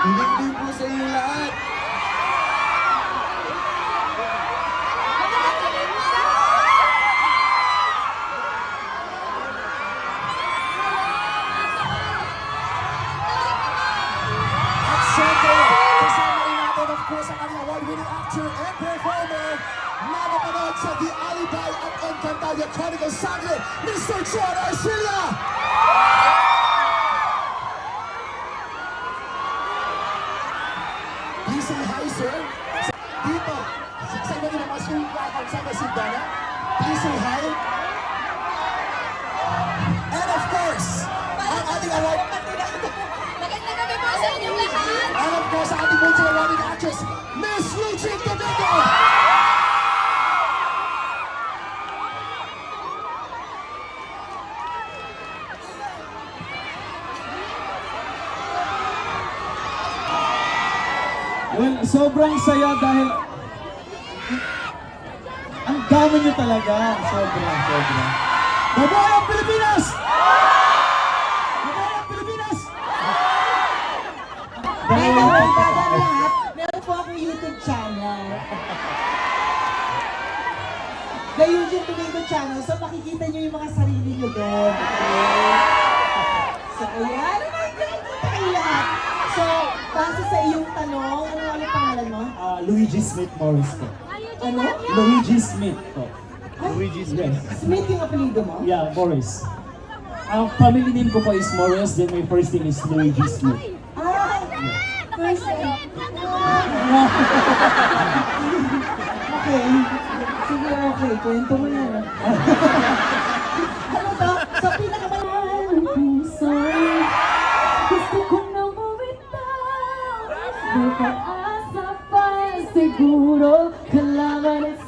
Hindi po sa inyo lahat. At syempre, kasama rin natin of course ang kanyang award-winning actor and performer na napanood sa The Alibay at Encantadia Chronicles Saga, Mr. John Arcilla! Please say hi, sir. Dito, sa iba din ang mga screen platform sa Sindana. Please say hi. And of course, ang ating award. Magandang gabi po sa inyong lahat. And of course, ang ating multi-awarded actress, Miss Eugene Domingo. Well, sobrang saya dahil ang dami nyo talaga. Sobrang. Mabuhay ang Pilipinas! Mabuhay ang Pilipinas! By the way, bago ang lahat, meron po akong YouTube channel. The Eugene Domingo channel. So makikita nyo yung mga sarili nyo doon. So ayan, nakikita kayo lahat. So, base sa iyong tanong, ano pangalan mo? Luigi Smith Morris po. Ano? Luigi Smith po. Luigi Yes. Smith yung apelido mo? Yeah, Morris. Ang family name ko po is Morris, then my first name is Luigi Smith. Ah, first name. Okay. Sige, okay. Kwento mo yan. Ano to? Sa pinakamalang Puso, gusto ko na mawitaw. May pag-asa pa, siguro. Kailangan at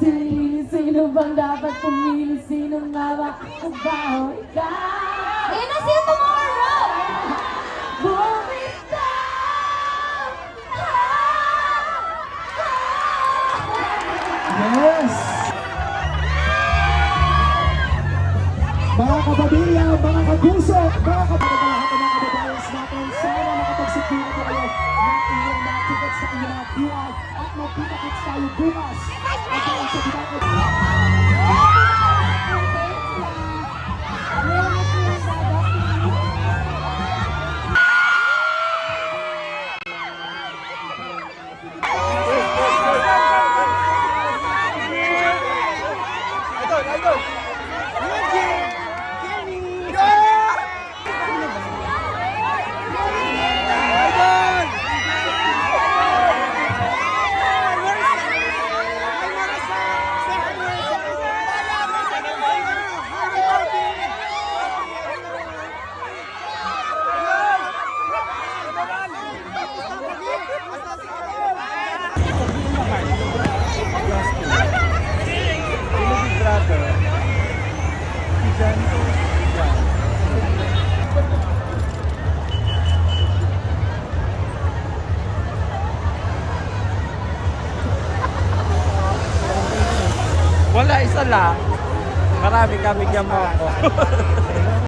sino bang dapat pumili? Sino nga ba ako ba o ikaw? Ayun na siya tomorrow! Bumitaw! Yes! Mga kapamilya, mga kapuso, mga kapagalahat ng mga kababayans natin, sana makapagsikiran ko kayo ng inyong mga tickets sa inyong mga QR at magkita-kits tayo bukas. At ang sa pinaka- Wala, isa lang. Marami kami bigyan mo ako.